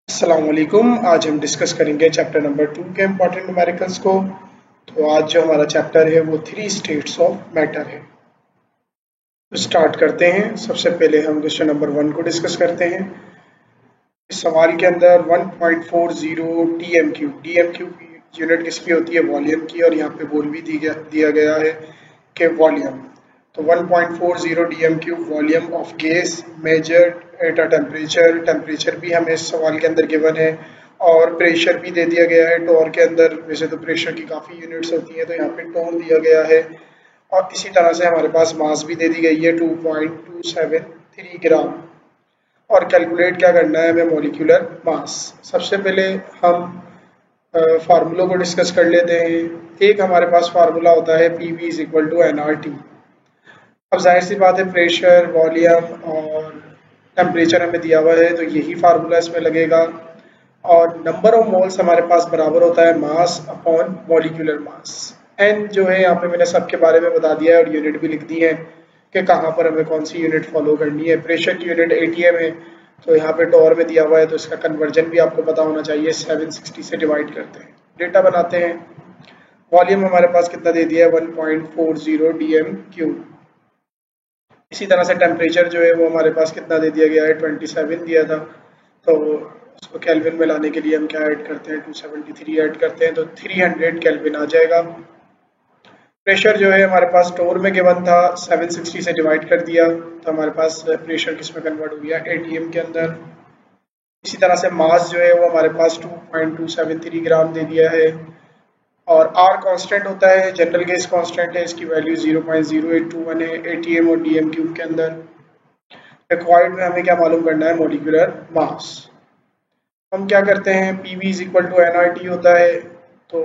अस्सलाम वालेकुम। आज हम डिस्कस करेंगे चैप्टर नंबर 2 के इम्पॉर्टेंट न्यूमेरिकल्स को। तो आज जो हमारा चैप्टर है वो थ्री स्टेट्स ऑफ मैटर है। तो स्टार्ट करते हैं। सबसे पहले हम क्वेश्चन नंबर 1 को डिस्कस करते हैं। इस सवाल के अंदर 1.40 DMQ की यूनिट किसकी होती है? वॉल्यूम की। और यहाँ पे बोल भी दिया गया है कि वॉल्यूम। तो 1.40 DMQ volume of gas measured at a temperature. Temperature भी हमें इस सवाल के अंदर गिवन है और प्रेशर भी दे दिया गया है। टोर के अंदर वैसे तो प्रेशर की काफ़ी यूनिट्स होती हैं, तो यहाँ पे टोर दिया गया है। और इसी तरह से हमारे पास मास भी दे दी गई है 2.273 ग्राम। और कैलकुलेट क्या करना है हमें? Molecular mass. सबसे पहले हम फार्मूलों को डिस्कस कर लेते हैं। एक हमारे पास फार्मूला होता है PV is equal to NRT। अब जाहिर सी बात है, प्रेशर, वॉल्यूम और टेम्परेचर हमें दिया हुआ है, तो यही फार्मूला इसमें लगेगा। और नंबर ऑफ मोल्स हमारे पास बराबर होता है mass upon molecular mass. N जो है यहाँ पे मैंने सबके बारे में बता दिया है और यूनिट भी लिख दी है कि कहाँ पर हमें कौन सी यूनिट फॉलो करनी है। प्रेशर की यूनिट ATM है, तो यहाँ पे टॉर में दिया हुआ है, तो इसका कन्वर्जन भी आपको पता होना चाहिए। 760 से डिवाइड करते हैं, डेटा बनाते हैं। वॉल्यूम हमारे पास कितना दे दिया है? 1.40 DMQ। इसी तरह से टेम्परेचर जो है वो हमारे पास कितना दे दिया गया है? 27 दिया था। तो उसको केल्विन में लाने के लिए हम क्या ऐड करते हैं? 273 ऐड करते हैं, तो 300 केल्विन आ जाएगा। प्रेशर जो है हमारे पास टोर में गिवन था, 760 से डिवाइड कर दिया, तो हमारे पास प्रेशर किस में कन्वर्ट हो गया? ATM के अंदर। इसी तरह से मास जो है वो हमारे पास 2.273 ग्राम दे दिया है। और R कांस्टेंट होता है, जनरल गैस कांस्टेंट है, इसकी वैल्यू 0.0821 है ATM और DM क्यूब के अंदर। रिक्वायर्ड में हमें क्या मालूम करना है? Molecular mass. हम क्या करते हैं? PV is equal to NRT होता है, तो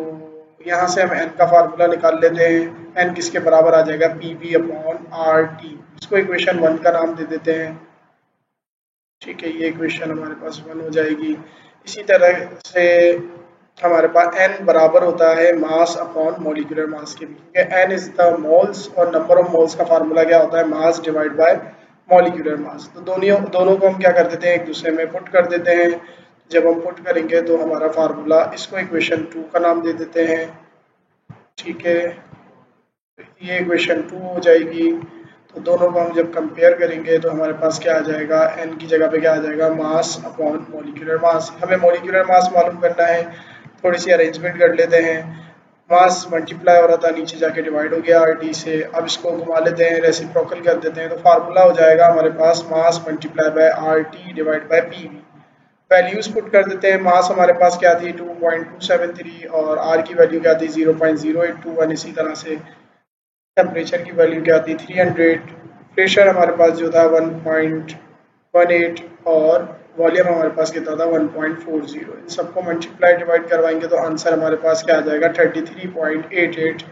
यहाँ से हम N का फार्मूला निकाल लेते हैं। N किसके बराबर आ जाएगा? PV upon RT। इसको इक्वेशन 1 का नाम दे देते हैं। ठीक है, ये इक्वेशन हमारे पास 1 हो जाएगी। इसी तरह से हमारे पास N बराबर होता है मास अपॉन मॉलिक्यूलर मास के भी, क्योंकि N इज द मोल्स और नंबर ऑफ मोल्स का फार्मूला क्या होता है? Mass divide by molecular mass. तो दोनों को हम क्या कर देते हैं? एक दूसरे में पुट कर देते हैं। जब हम पुट करेंगे तो हमारा फार्मूला, इसको इक्वेशन 2 का नाम दे देते हैं। ठीक है, ये इक्वेशन 2 हो जाएगी। तो दोनों को हम जब कंपेयर करेंगे तो हमारे पास क्या आ जाएगा? N की जगह पे क्या आ जाएगा? मास अपॉन मॉलिक्यूलर मास। हमें मॉलिक्यूलर मास मालूम करना है, थोड़ी सी अरेंजमेंट कर लेते हैं। मास मल्टीप्लाई हो रहा था, नीचे जाके डिवाइड हो गया RT से। अब इसको घुमा लेते हैं, रेसिप्रोकल कर देते हैं, तो फार्मूला हो जाएगा हमारे पास mass multiply by RT divide by PV। Values put कर देते हैं। मास हमारे पास क्या थी? 2.273 और R की वैल्यू क्या थी? 0.0821। इसी तरह से टेम्परेचर की वैल्यू क्या थी? 300। प्रेशर हमारे पास जो था 1.18 और वॉल्यूम हमारे पास कितना था? 1.40। इन सबको मल्टीप्लाई डिवाइड करवाएंगे तो आंसर हमारे पास क्या आ जाएगा? 33.88।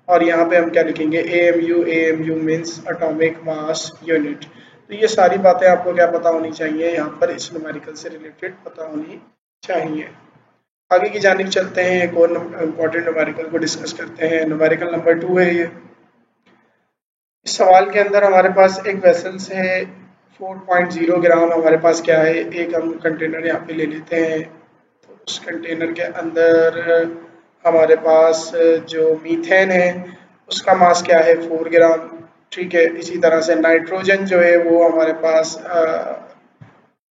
और यहाँ पे हम क्या लिखेंगे? AMU means atomic mass unit. तो ये सारी बातें आपको क्या पता होनी चाहिए? यहाँ पर इस न्यूमेरिकल से रिलेटेड पता होनी चाहिए। आगे की जानिब चलते हैं, एक और इम्पॉर्टेंट न्यूमेरिकल को डिस्कस करते हैं। न्यूमेरिकल नंबर 2 है ये। इस सवाल के अंदर हमारे पास एक वेसल्स है 4.0 ग्राम। हमारे पास क्या है? एक हम कंटेनर यहाँ पे ले लेते हैं। तो उस कंटेनर के अंदर हमारे पास जो मीथेन है उसका मास क्या है? 4 ग्राम। ठीक है, इसी तरह से नाइट्रोजन जो है वो हमारे पास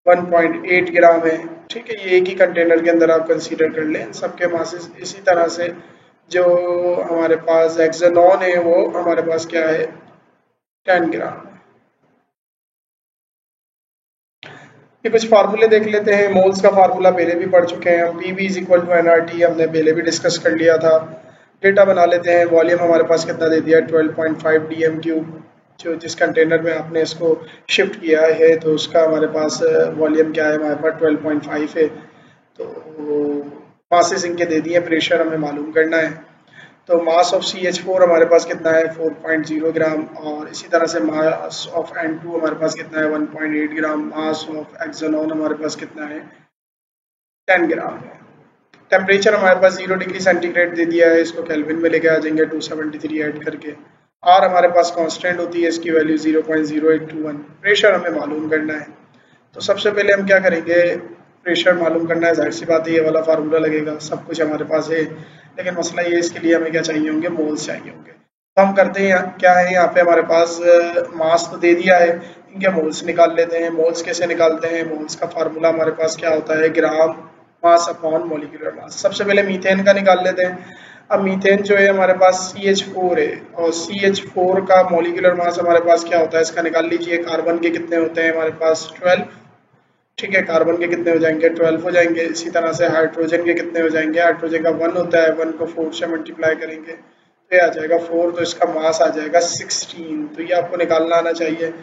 1.8 ग्राम है। ठीक है, ये एक ही कंटेनर के अंदर आप कंसीडर कर लें सबके मासेस। इसी तरह से जो हमारे पास हेक्सेनॉन है वो हमारे पास क्या है? 10 ग्राम। ये कुछ फार्मूले देख लेते हैं। मोल्स का फार्मूला पहले भी पढ़ चुके हैं हम। PV is equal to NRT हमने पहले भी डिस्कस कर लिया था। डेटा बना लेते हैं। वॉल्यूम हमारे पास कितना दे दिया? 12.5 DMQ। जो जिस कंटेनर में आपने इसको शिफ्ट किया है तो उसका हमारे पास वॉल्यूम क्या है? हमारे पास 12.5 है। तो मासेस इनके दे दिए, प्रेशर हमें मालूम करना है। तो मास ऑफ CH4 हमारे पास कितना है? 4.0 ग्राम। और इसी तरह से मास ऑफ N2 हमारे पास कितना है? 1.8 ग्राम। मास ऑफ हेक्सेनॉन हमारे पास कितना है? 10 ग्राम है। टेम्परेचर हमारे पास 0 डिग्री सेंटीग्रेड दे दिया है, इसको केल्विन में लेके आ जाएंगे 273 ऐड करके। R हमारे पास कांस्टेंट होती है, इसकी वैल्यू 0.0821। प्रेशर हमें मालूम करना है। तो सबसे पहले हम क्या करेंगे? प्रेशर मालूम करना है, जाहिर सी बात है ये वाला फार्मूला लगेगा, सब कुछ हमारे पास है, लेकिन मसला ये इसके लिए हमें क्या चाहिए होंगे, मोल्स चाहिए होंगे। तो हम करते हैं क्या है, यहाँ पे हमारे पास मास तो दे दिया है, इनके मोल्स निकाल लेते हैं। मोल्स कैसे निकालते हैं, मोल्स का फार्मूला हमारे पास क्या होता है, ग्राम मास अपॉन मॉलिक्यूलर मास। सबसे पहले मीथेन का निकाल लेते हैं। अब मीथेन जो है हमारे पास CH4 है, और CH4 का मॉलिक्यूलर मास हमारे पास क्या होता है, इसका निकाल लीजिए। कार्बन के कितने होते हैं हमारे पास 12, ठीक है, कार्बन के कितने हो जाएंगे 12 हो जाएंगे। इसी तरह से हाइड्रोजन के कितने हो जाएंगे, हाइड्रोजन का 1 होता है, 1 को 4 से मल्टीप्लाई करेंगे तो ये आ जाएगा 4, तो इसका मास आ जाएगा 16। तो ये आपको निकालना आना चाहिए।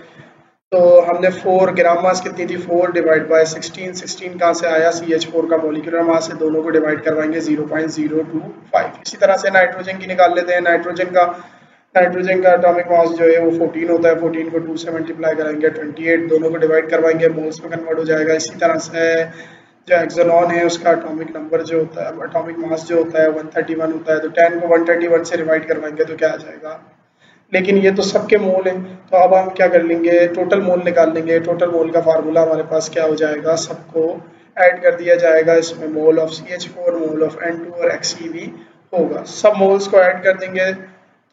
तो हमने 4 ग्राम मास कितनी थी, 4 डिवाइड बाय 16, 16 कहाँ से आया, CH4 का मॉलिक्यूलर मास है, दोनों को डिवाइड करवाएंगे 0.025। इसी तरह से नाइट्रोजन की निकाल लेते हैं। नाइट्रोजन का एटॉमिक मास जो है वो 14 होता है, 14 को 2 से मल्टीप्लाई करेंगे 28, दोनों को डिवाइड करवाएंगे, मोल्स में कन्वर्ट हो जाएगा। इसी तरह से जो हेक्सानॉन है उसका एटॉमिक नंबर जो होता है, एटॉमिक मास जो होता है 131 होता है, तो 10 को 131 से डिवाइड करवाएंगे तो क्या आ जाएगा। लेकिन ये तो सबके मोल हैं, तो अब हम क्या कर लेंगे, टोटल मोल निकाल लेंगे। टोटल मोल का फार्मूला हमारे पास क्या हो जाएगा, सबको ऐड कर दिया जाएगा, इसमें mole of CH4, mole of N2 और Xe भी होगा। सब मोल्स को ऐड कर देंगे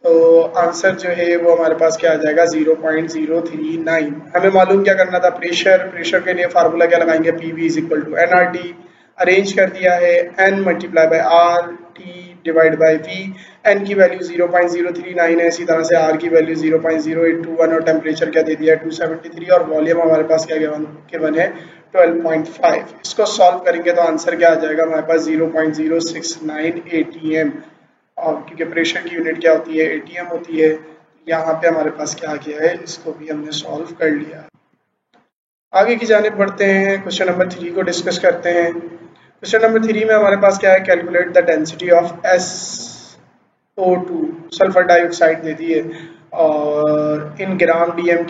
तो आंसर जो है वो हमारे पास क्या आ जाएगा, 0.039। हमें मालूम क्या करना था, प्रेशर के लिए फार्मूला क्या लगाएंगे, PV is equal to NRT। Arrange कर दिया है, N multiply by RT divide by V। N की वैल्यू 0.039 है, इसी तरह से R की वैल्यू 0.0821 और टेम्परेचर क्या दे दिया है 273, और वॉल्यूम हमारे पास क्या गिवन है 12.5। इसको सॉल्व करेंगे तो आंसर क्या आ जाएगा हमारे पास 0.069 ATM, और क्योंकि प्रेशर की यूनिट क्या होती है, ATM होती है। यहाँ पे हमारे पास क्या किया है, इसको भी हमने सॉल्व कर लिया है। आगे की जानिब बढ़ते हैं, क्वेश्चन नंबर 3 को डिस्कस करते हैं। क्वेश्चन नंबर 3 में हमारे पास क्या है, calculate the density of SO2, sulphur dioxide दे दी है, और इन ग्राम DM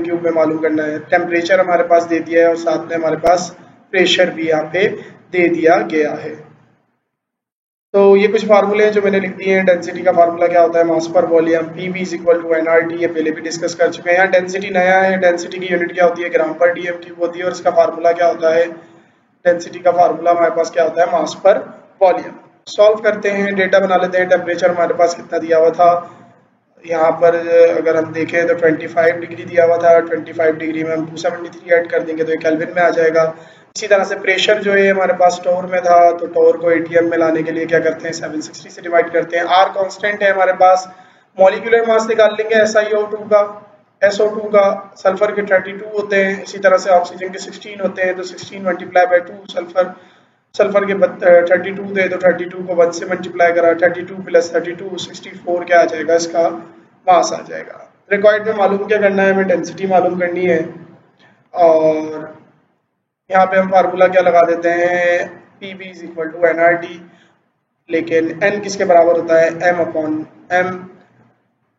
क्यूब में मालूम करना है। टेम्परेचर हमारे पास दे दिया है और साथ में हमारे पास प्रेशर भी यहाँ पे दे दिया गया है। तो ये कुछ फार्मूले हैं जो मैंने लिख दिए हैं। डेंसिटी का फार्मूला क्या होता है, मास पर volume, PV is equal to NRT, ये पहले भी डिस्कस कर चुके हैं। यहाँ डेंसिटी नया है, डेंसिटी की यूनिट क्या होती है, ग्राम पर DM क्यूब होती है, और इसका फार्मूला क्या होता है, डेंसिटी का फार्मूला हमारे पास क्या होता है, मास पर वॉल्यूम। सॉल्व करते हैं, डेटा बना लेते हैं। टेम्परेचर हमारे पास कितना दिया हुआ था, यहाँ पर अगर हम देखें तो 25 डिग्री दिया हुआ था, 25 डिग्री में हम 273 ऐड कर देंगे तो ये केल्विन में आ जाएगा। इसी तरह से प्रेशर जो है हमारे पास टोर में था, तो टोर को ATM में लाने के लिए क्या करते हैं, 760 से डिवाइड करते हैं। R कांस्टेंट है हमारे पास। मॉलिक्यूलर मास निकाल लेंगे SO2 का, सल्फर के 32 होते हैं, इसी तरह से ऑक्सीजन के 16 होते हैं, तो 16 मल्टीप्लाई बाय 2, सल्फर के 32 थे तो 32 को 1 से मल्टीप्लाई करा, 32 प्लस 32 64 क्या आ जाएगा, इसका मास आ जाएगा। रिक्वायर्ड में मालूम क्या करना है, हमें डेंसिटी मालूम करनी है, और यहाँ पे हम फार्मूला क्या लगा देते हैं, PV is equal to NRT, लेकिन N किसके बराबर होता है, M अपॉन M।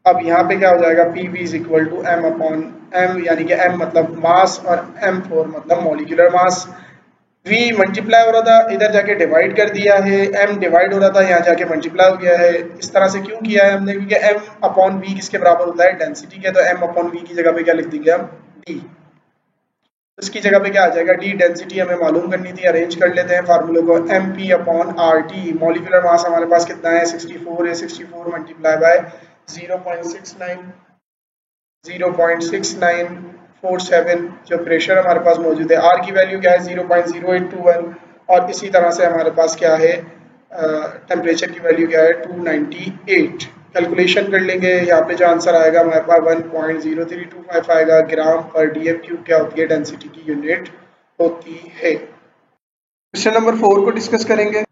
अब यहाँ पे क्या हो जाएगा, PV is equal to M upon M, यानी कि M मतलब मास और M4 मतलब मॉलिक्यूलर मास। V मल्टीप्लाई हो रहा था, इधर जाके डिवाइड कर दिया है, M डिवाइड हो रहा था, यहाँ जाके मल्टीप्लाई हो गया है। इस तरह से क्यों किया है हमने, क्योंकि M अपॉन V किसके बराबर होता है, डेंसिटी के, तो M अपॉन V की जगह पे क्या लिख देंगे हम, D। इसकी जगह पे क्या आ जाएगा, D। डेंसिटी हमें मालूम करनी थी, अरेंज कर लेते हैं फार्मूले को, MP upon RT। Molecular mass हमारे पास कितना है, 64 है, 64 मल्टीप्लाई बाय 0.6947 जो प्रेशर हमारे पास मौजूद है। R की वैल्यू क्या है, 0.0821, और इसी तरह से हमारे पास क्या है, टेम्परेचर की वैल्यू क्या है 298। कैलकुलेशन कर लेंगे, यहाँ पे जो आंसर आएगा हमारे पास 1.0325 आएगा। ग्राम पर DM क्यूब क्या होती है, डेंसिटी की यूनिट होती है। क्वेश्चन नंबर 4 को डिस्कस करेंगे।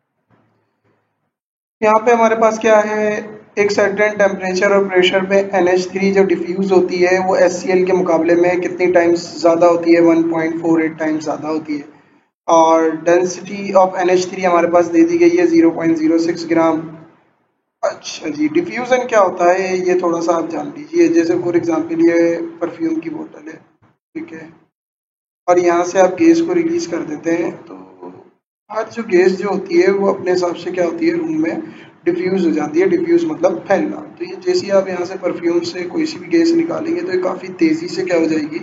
यहाँ पे हमारे पास क्या है, एक सर्टेन टेम्परेचर और प्रेशर पे NH3 जो डिफ्यूज होती है वो HCl के मुकाबले में कितनी टाइम्स ज़्यादा होती है, 1.48 टाइम्स ज़्यादा होती है, और डेंसिटी ऑफ NH3 हमारे पास दे दी गई है 0.06 ग्राम। अच्छा जी, डिफ्यूजन क्या होता है ये थोड़ा सा आप जान लीजिए। जैसे फॉर एग्जांपल ये परफ्यूम की बोतल है, ठीक है, और यहाँ से आप गैस को रिलीज कर देते हैं, तो हर जो गैस जो होती है वो अपने हिसाब से क्या होती है, रूम में डिफ्यूज हो जाती है। डिफ्यूज मतलब फैलना। तो ये जैसे ही आप यहाँ से परफ्यूम से कोई सी भी गैस निकालेंगे तो ये काफ़ी तेज़ी से क्या हो जाएगी,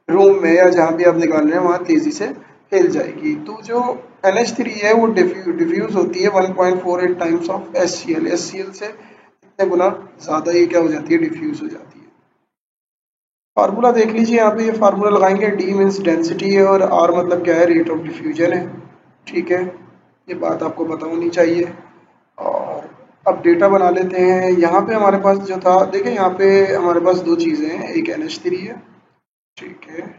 रूम में या जहाँ भी आप निकाल रहे हैं वहाँ तेज़ी से हिल जाएगी। तो जो NH3 है वो डिफ्यूज होती है 1.48 टाइम्स ऑफ HCl। HCl से इतने गुना ज़्यादा ये क्या हो जाती है, डिफ्यूज हो जाती है। फार्मूला देख लीजिए, यहाँ पे ये फार्मूला लगाएंगे, D मीन्स डेंसिटी है और R मतलब क्या है, रेट ऑफ डिफ्यूजन है। ठीक है, ये बात आपको पता होनी चाहिए। और अब डेटा बना लेते हैं। यहाँ पे हमारे पास जो था, देखिए यहाँ पे हमारे पास दो चीज़ें हैं, एक NH3 है, ठीक है,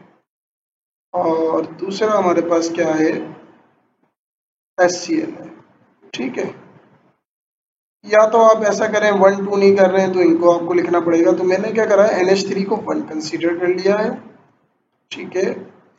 और दूसरा हमारे पास क्या है, HCl है। ठीक है, या तो आप ऐसा करें, 1 2 नहीं कर रहे हैं तो इनको आपको लिखना पड़ेगा। तो मैंने क्या करा है, NH3 को 1 कंसीडर कर लिया है। ठीक है,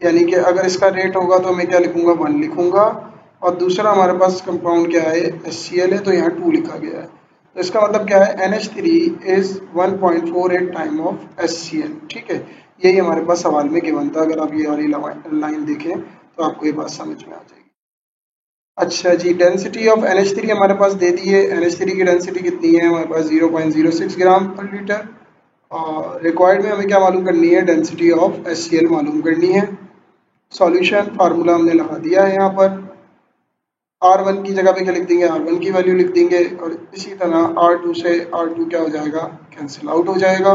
यानी कि अगर इसका रेट होगा तो मैं क्या लिखूंगा, 1 लिखूंगा। और दूसरा हमारे पास कंपाउंड क्या है, HCl है, तो यहाँ 2 लिखा गया है। तो इसका मतलब क्या है, NH3 is 1.48 time of HCl। ठीक है, यही हमारे पास सवाल में गिवन था। अगर आप ये वाली लाइन देखें तो आपको ये बात समझ में आ जाएगी। अच्छा जी, डेंसिटी ऑफ NH3 हमारे पास दे दी है। NH3 की डेंसिटी कितनी है हमारे पास, 0.06 ग्राम पर लीटर। और रिक्वायर्ड में हमें क्या मालूम करनी है, डेंसिटी ऑफ HCl मालूम करनी है। सॉल्यूशन फार्मूला हमने लगा दिया है यहाँ पर। R1 की जगह पे क्या लिख देंगे, R1 की वैल्यू लिख देंगे, और इसी तरह R2 से R2 क्या हो जाएगा, कैंसिल आउट हो जाएगा।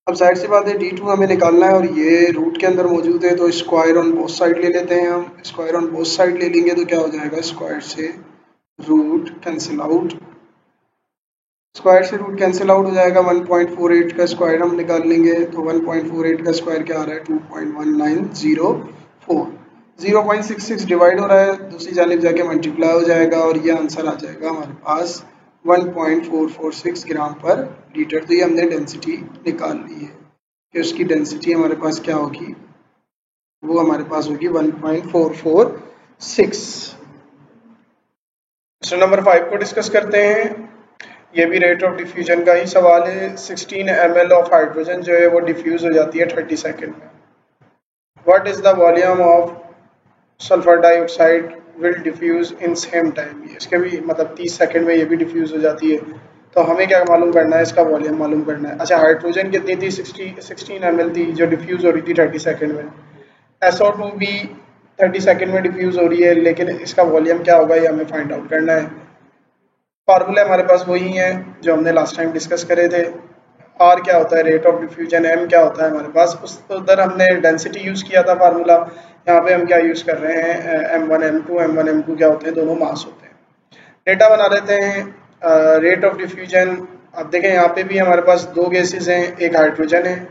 अब जाहिर सी बात है D2 हमें निकालना है और ये रूट के अंदर मौजूद है, तो स्क्वायर ऑन बोथ साइड ले लेते हैं हम। स्क्वायर ऑन बोथ साइड ले लेंगे तो क्या हो जाएगा, स्क्वायर से रूट कैंसिल आउट, स्क्वायर से रूट कैंसिल आउट हो जाएगा। 1.48 का स्क्वायर हम निकाल लेंगे, तो 1.48 का स्क्वायर क्या आ रहा है, 2.1904। 0.66 डिवाइड हो रहा है, दूसरी जानिब जाके मल्टीप्लाई हो जाएगा और ये आंसर आ जाएगा हमारे पास 1.446 ग्राम पर लीटर। तो ये हमने डेंसिटी निकाल ली है कि उसकी डेंसिटी हमारे पास क्या होगी, वो हमारे पास होगी 1.446। क्वेश्चन नंबर 5 को डिस्कस करते हैं। ये भी रेट ऑफ डिफ्यूजन का ही सवाल है। 16 ml ऑफ हाइड्रोजन जो है वो डिफ्यूज हो जाती है 30 सेकेंड में। What is the volume of sulphur dioxide will diffuse in same time. इसके भी मतलब 30 सेकेंड में ये भी डिफ्यूज हो जाती है। तो हमें क्या मालूम करना है, इसका वॉल्यूम मालूम करना है। अच्छा, हाइड्रोजन कितनी थी, 16 ml थी जो डिफ्यूज हो रही थी 30 सेकेंड में। SO2 भी 30 सेकेंड में डिफ्यूज हो रही है, लेकिन इसका वॉल्यूम क्या होगा ये हमें फाइंड आउट करना है। फार्मूले हमारे पास वही हैं जो हमने लास्ट टाइम डिस्कस करे थे। R क्या होता है, रेट ऑफ डिफ्यूजन। M क्या होता है हमारे पास, उस उधर हमने डेंसिटी यूज़ किया था फार्मूला। यहाँ पे हम क्या यूज़ कर रहे हैं, M1 M2 क्या होते हैं, दोनों मास होते हैं। डेटा बना लेते हैं। रेट ऑफ डिफ्यूजन, अब देखें यहाँ पे भी हमारे पास दो गैसेज हैं, एक हाइड्रोजन है।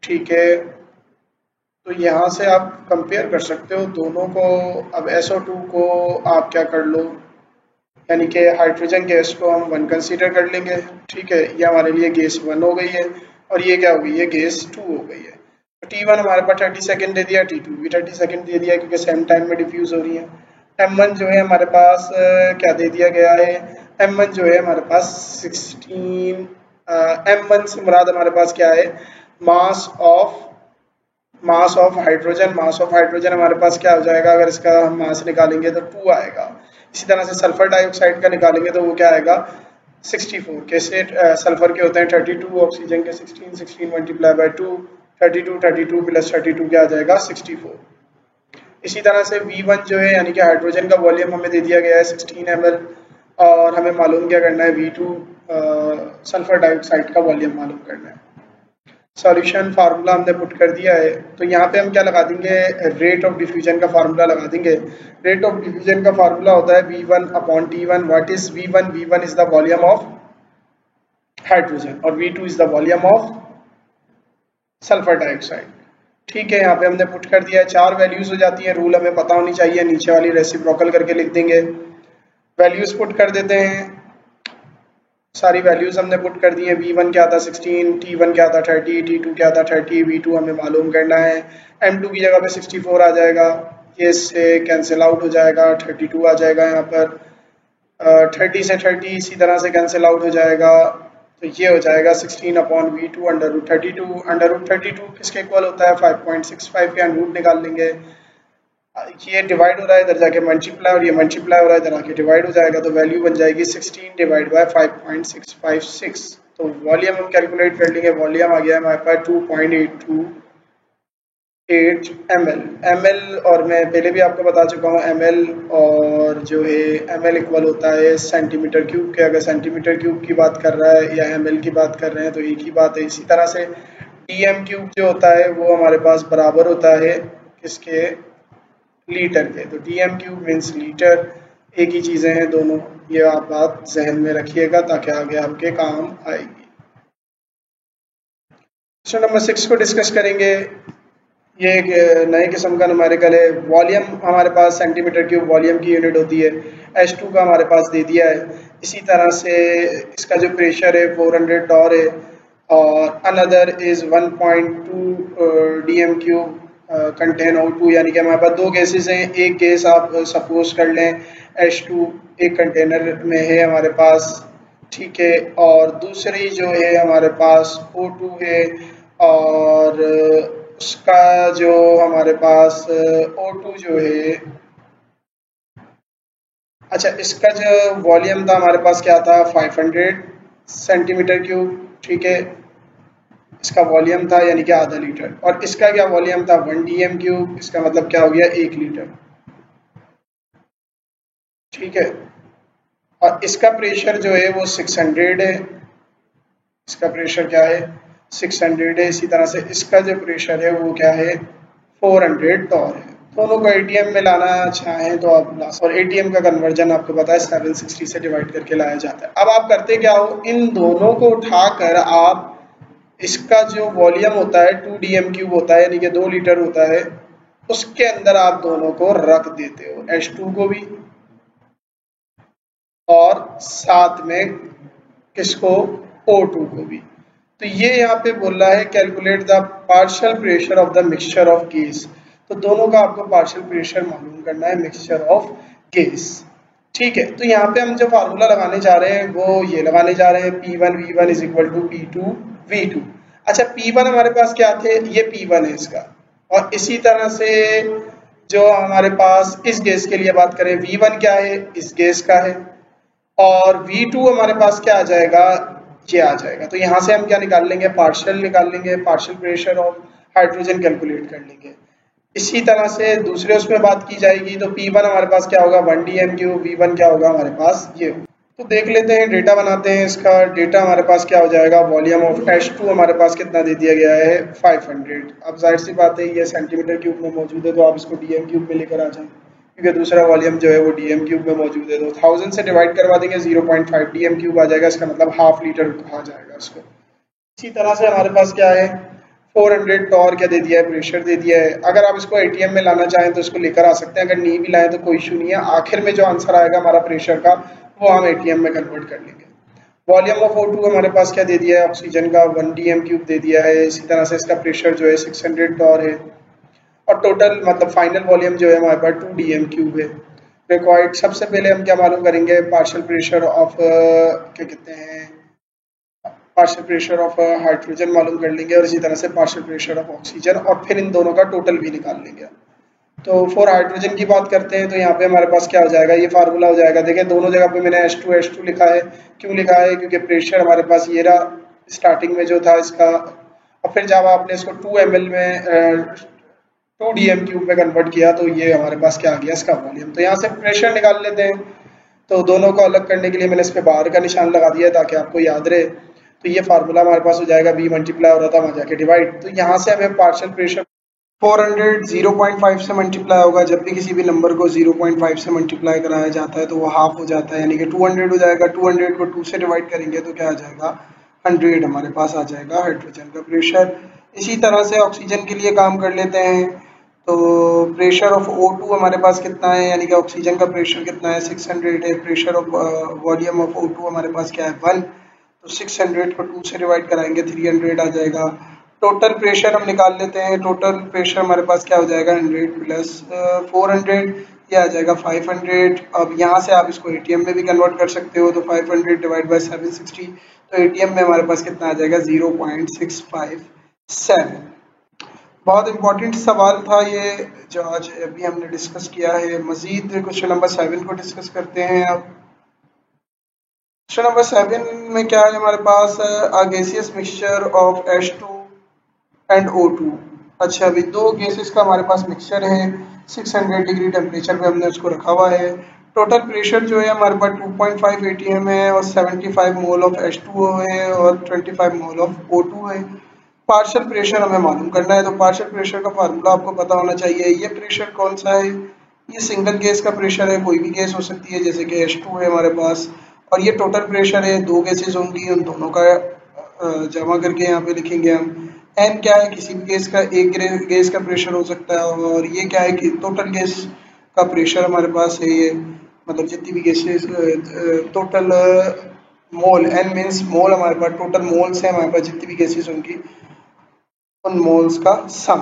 ठीक है, तो यहाँ से आप कंपेयर कर सकते हो दोनों को। अब SO2 को आप क्या कर लो, यानी कि हाइड्रोजन गैस को हम 1 कंसीडर कर लेंगे। ठीक है, ये हमारे लिए गैस 1 हो गई है और ये क्या हो गई है, गैस 2 हो गई है। तो T1 हमारे पास 30 सेकेंड दे दिया, T2 भी 30 सेकेंड दे दिया क्योंकि सेम टाइम में डिफ्यूज हो रही है। M1 जो है हमारे पास क्या दे दिया गया है, M1 जो है हमारे पास 16, M1 से मुराद हमारे पास क्या है, mass of hydrogen. Mass of hydrogen हमारे पास क्या हो जाएगा, अगर इसका हम मास निकालेंगे तो 2 आएगा। इसी तरह से सल्फर डाइऑक्साइड का निकालेंगे तो वो क्या आएगा, 64। कैसे सल्फर के होते हैं 32, ऑक्सीजन के 16, 16 मल्टीप्लाई बाय 2, 32 प्लस 32 क्या आ जाएगा, 64। इसी तरह से V1 जो है यानी कि हाइड्रोजन का वॉल्यूम हमें दे दिया गया है 16 ml, और हमें मालूम क्या करना है, V2 सल्फर डाइऑक्साइड का वॉल्यूम मालूम करना है। सॉल्यूशन फार्मूला हमने पुट कर दिया है, तो यहाँ पे हम क्या लगा देंगे, रेट ऑफ डिफ्यूजन का फार्मूला लगा देंगे। रेट ऑफ डिफ्यूजन का फार्मूला होता है V1 upon T1। What is V1, V1 is the volume of hydrogen और V2 is the volume of sulphur dioxide. ठीक है, यहाँ पे हमने पुट कर दिया है, 4 वैल्यूज हो जाती है। रूल हमें पता होनी चाहिए, नीचे वाली रेसिप्रोकल करके लिख देंगे। वैल्यूज पुट कर देते हैं, सारी वैल्यूज हमने पुट कर दी है। V1 क्या था 16, T1 क्या था 30, T2 क्या था 30, V2 हमें मालूम करना है। M2 की जगह पे 64 आ जाएगा, ये इससे कैंसिल आउट हो जाएगा, 32 आ जाएगा यहाँ पर। 30 से 30 इसी तरह से कैंसिल आउट हो जाएगा, तो ये हो जाएगा 16 upon V2 under root 32। Under root 32 किसके इक्वल होता है, 5.65 के रूट निकाल लेंगे। ये डिवाइड हो रहा है, इधर जाके मल्टीप्लाई, और ये मल्टीप्लाई हो रहा है, इधर आके डिवाइड हो जाएगा, तो वैल्यू बन जाएगी 16 डिवाइड बाय 5.656। तो वॉल्यूम हम कैलकुलेट कर लेंगे, वॉल्यूम आ गया हमारे पास 2.82 ml और मैं पहले भी आपको बता चुका हूँ ml और जो है ml इक्वल होता है सेंटीमीटर क्यूब के। अगर सेंटीमीटर क्यूब की बात कर रहा है या ml की बात कर रहे हैं तो एक ही बात है। इसी तरह से dm क्यूब जो होता है वो हमारे पास बराबर होता है किसके, लीटर के। तो dm क्यूब मीन्स लीटर, एक ही चीज़ें हैं दोनों। ये आप बात जहन में रखिएगा ताकि आगे आपके काम आएगी। क्वेश्चन नंबर 6 को डिस्कस करेंगे। ये एक नए किस्म का न्यूमेरिकल है। वॉल्यूम हमारे पास सेंटीमीटर क्यूब वॉल्यूम की यूनिट होती है। H2 का हमारे पास दे दिया है। इसी तरह से इसका जो प्रेशर है 400 टॉर है और another is 1.2 DM cube contain O2, यानी कि हमारे पास दो गैसेस हैं। एक गैस आप सपोज कर लें H2 एक कंटेनर में है हमारे पास, ठीक है, और दूसरी जो है हमारे पास O2 है और उसका जो हमारे पास O2 जो है, अच्छा इसका जो वॉल्यूम था हमारे पास क्या था 500 सेंटीमीटर क्यूब, ठीक है, इसका वॉल्यूम था यानी कि आधा लीटर। और इसका क्या वॉल्यूम था 1 डीएम क्यूब, इसका मतलब क्या हो गया 1 लीटर, ठीक है। और इसका प्रेशर जो है वो 600 है, इसका प्रेशर क्या है 600 है। इसी तरह से इसका जो प्रेशर है वो क्या है 400 टॉर है। दोनों को एटीएम में लाना चाहें तो आप ला सकते, और एटीएम का कन्वर्जन आपको पता है 760 से डिवाइड करके लाया जाता है। अब आप करते क्या हो, इन दोनों को उठाकर आप इसका जो वॉल्यूम होता है 2 डीएम क्यूब होता है यानी कि 2 लीटर होता है, उसके अंदर आप दोनों को रख देते हो, H2 को भी और साथ में किसको O2 को भी। तो ये यहाँ पे बोल रहा है calculate the partial pressure of the mixture of gas. तो दोनों का आपको पार्शियल प्रेशर मालूम करना है मिक्सचर ऑफ गैस, ठीक है। तो यहाँ पे हम जो फार्मूला लगाने जा रहे हैं वो ये लगाने जा रहे हैं P1 V1 is equal to P2 V2। अच्छा P1 हमारे पास क्या थे, ये P1 है इसका, और इसी तरह से जो हमारे पास इस गैस के लिए बात करें V1 क्या है, इस गैस का है, और V2 हमारे पास क्या आ जाएगा, ये आ जाएगा। तो यहाँ से हम क्या निकाल लेंगे, पार्शियल निकाल लेंगे, partial pressure of hydrogen calculate कर लेंगे। इसी तरह से दूसरे उसमें बात की जाएगी तो P1 हमारे पास क्या होगा 1 डीएम क्यूब, V1 क्या होगा हमारे पास ये। तो देख लेते हैं, डेटा बनाते हैं। इसका डेटा हमारे पास क्या हो जाएगा, वॉल्यूम ऑफ H2 हमारे पास कितना दे दिया गया है 500। अब जाहिर सी बात है ये सेंटीमीटर क्यूब में मौजूद है तो आप इसको डीएम क्यूब में लेकर आ जाएं, क्योंकि दूसरा वॉल्यूम जो है वो डीएम क्यूब में मौजूद है। तो 1000 से डिवाइड करवा देंगे 0.5 डीएम क्यूब आ जाएगा, इसका मतलब हाफ लीटर कहा जाएगा इसको। इसी तरह से हमारे पास क्या है 400 टॉर क्या दे दिया है, प्रेशर दे दिया है। अगर आप इसको एटीएम में लाना चाहें तो इसको लेकर आ सकते हैं, अगर नहीं भी लाएं तो कोई इशू नहीं है। आखिर में जो आंसर आएगा हमारा प्रेशर का वो हम एटीएम में कन्वर्ट कर लेंगे। वॉल्यूम ऑफ O2 हमारे पास क्या दे दिया है, ऑक्सीजन का 1 डीएम क्यूब दे दिया है। इसी तरह से इसका प्रेशर जो है 600 टॉर है, और टोटल मतलब फाइनल वॉल्यूम जो है हमारे पास 2 डीएम क्यूब है। रिक्वायर्ड सबसे पहले हम क्या मालूम करेंगे, पार्शियल प्रेशर ऑफ क्या कहते हैं, पार्शियल प्रेशर ऑफ हाइड्रोजन मालूम कर लेंगे, और इसी तरह से पार्शियल प्रेशर ऑफ ऑक्सीजन, और फिर इन दोनों का टोटल भी निकाल लेंगे। तो फॉर हाइड्रोजन की बात करते हैं तो यहाँ पे हमारे पास क्या हो जाएगा, ये फार्मूला हो जाएगा। देखें दोनों जगह पे मैंने H2 लिखा है, क्यों लिखा है, क्योंकि प्रेशर हमारे पास ये रहा स्टार्टिंग में जो था इसका, और फिर जब आपने इसको 2 ml में 2 डीएम क्यूब में कन्वर्ट किया तो ये हमारे पास क्या आ गया इसका वॉल्यूम। तो यहाँ से प्रेशर निकाल लेते हैं। तो दोनों को अलग करने के लिए मैंने इस पे बार का निशान लगा दिया ताकि आपको याद रहे। तो ये फार्मूला हमारे पास हो जाएगा, B मल्टीप्लाई हो रहा था वहाँ जाके डिवाइड। तो यहाँ से हमें पार्शियल प्रेशर 400 0.5 से मल्टीप्लाई होगा। जब भी किसी भी नंबर को 0.5 से मल्टीप्लाई कराया जाता है तो वो हाफ हो जाता है, यानी कि 200 हो जाएगा। 200 को 2 से डिवाइड करेंगे तो क्या आ जाएगा 100 हमारे पास आ जाएगा हाइड्रोजन का प्रेशर। इसी तरह से ऑक्सीजन के लिए काम कर लेते हैं। तो प्रेशर ऑफ O2 हमारे पास कितना है, यानी कि ऑक्सीजन का प्रेशर कितना है 600 है। Pressure of volume of O2 हमारे पास क्या है 1, तो 600 को 2 से डिवाइड कराएंगे 300 आ जाएगा। टोटल प्रेशर हम निकाल लेते हैं। टोटल प्रेशर हमारे पास क्या हो जाएगा 100 प्लस 400, ये आ जाएगा 500। अब यहाँ से आप इसको एटीएम में भी कन्वर्ट कर सकते हो, तो 500 डिवाइड बाई 760, तो एटीएम में हमारे पास कितना आ जाएगा 0.657। बहुत इंपॉर्टेंट सवाल था ये जो आज अभी हमने डिस्कस किया है। मजीद क्वेश्चन नंबर 7 को डिस्कस करते हैं। अब क्वेश्चन नंबर 7 में क्या है हमारे पास, a gaseous mixture of H2 and O2 अच्छा, अभी दो गैसेस का हमारे पास मिक्सचर है, 600 डिग्री टेम्परेचर पे हमने उसको रखा हुआ है। टोटल प्रेशर जो है हमारे पास 2.5 atm है और 75 मोल ऑफ H2O है और 25 मोल ऑफ O2 है। पार्शियल प्रेशर हमें मालूम करना है, तो पार्शियल प्रेशर का फार्मूला आपको पता होना चाहिए। ये प्रेशर कौन सा है? ये सिंगल गैस का प्रेशर है, कोई भी गैस हो सकती है, जैसे कि H2 है हमारे पास, और ये टोटल प्रेशर है, दो गैसेस होंगी, उन दोनों का जमा करके यहाँ पे लिखेंगे हम। एन क्या है? किसी भी गैस का एक गैस का प्रेशर हो सकता है, और ये क्या है कि टोटल गैस का प्रेशर हमारे पास है ये, मतलब जितनी भी gases total mole, N means mole, हमारे पास टोटल मोल्स है हमारे पास जितनी भी गैसेस होंगी उन मोल्स का सम।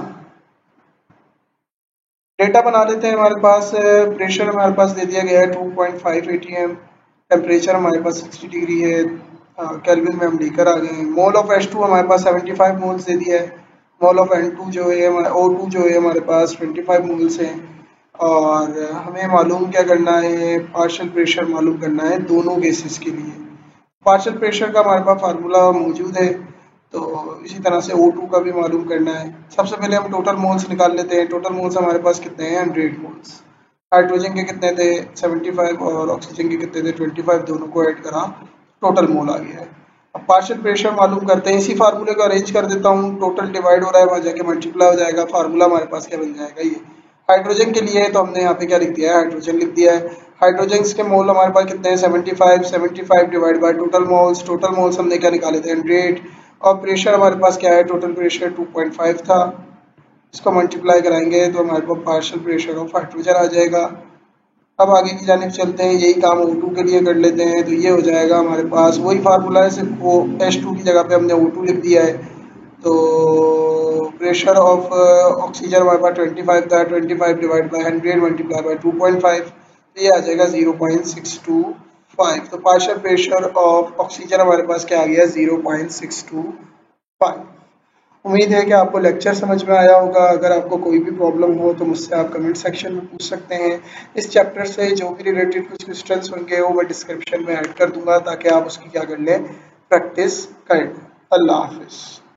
डेटा बना लेते हैं। हमारे पास प्रेशर हमारे पास दे दिया गया है 2.5 atm, टेम्परेचर हमारे पास 60 डिग्री है, केल्विन में हम लेकर आ गए हैं। मोल ऑफ H2 हमारे पास 75 मोल्स दे दिया है। मोल ऑफ N2 जो है O2 जो है हमारे पास 25 मोल्स हैं। और हमें मालूम क्या करना है? पार्शियल प्रेशर मालूम करना है दोनों गैसेस के लिए। पार्शियल प्रेशर का हमारे पास फार्मूला मौजूद है, तो इसी तरह से O2 का भी मालूम करना है। सबसे पहले हम टोटल मोल्स निकाल लेते हैं। टोटल मोल्स हमारे पास कितने हैं? 100 मोल्स। हाइड्रोजन के कितने थे? 75, और ऑक्सीजन के कितने थे? 25। दोनों को ऐड करा, टोटल मोल आ गया है। अब पार्शियल प्रेशर मालूम करते हैं। इसी फार्मूले को अरेंज कर देता हूँ, टोटल डिवाइड हो रहा है, वहाँ जाके मल्टीप्लाई हो जाएगा, फार्मूला हमारे पास क्या बन जाएगा? ये हाइड्रोजन के लिए है, तो हमने यहाँ पे क्या लिख दिया है? हाइड्रोजन लिख दिया है। हाइड्रोजन के मोल हमारे पास कितने हैं? 75। 75 divide by total moles, total moles हमने क्या निकाले थे? 100। और प्रेशर हमारे पास क्या है? टोटल प्रेशर 2.5 था। इसको मल्टीप्लाई कराएंगे तो हमारे पास पार्शियल प्रेशर ऑफ हाइड्रोजन आ जाएगा। अब आगे की जानिब चलते हैं, यही काम O2 के लिए कर लेते हैं। तो ये हो जाएगा हमारे पास वही फार्मूला है, सिर्फ वो H2 की जगह पे हमने O2 लिख दिया है। तो प्रेशर ऑफ ऑक्सीजन हमारे पास 25 था, 25 डिवाइड बाय 100 मल्टीप्लाई बाय 2.5, तो ये आ जाएगा 0.625। तो पार्शियल प्रेशर ऑफ ऑक्सीजन हमारे पास क्या आ गया? 0.625। उम्मीद है कि आपको लेक्चर समझ में आया होगा। अगर आपको कोई भी प्रॉब्लम हो तो मुझसे आप कमेंट सेक्शन में पूछ सकते हैं। इस चैप्टर से जो भी रिलेटेड कुछ क्वेश्चंस होंगे वो मैं डिस्क्रिप्शन में ऐड कर दूंगा, ताकि आप उसकी क्या कर लें? प्रैक्टिस कर लें। अल्लाह हाफिज़।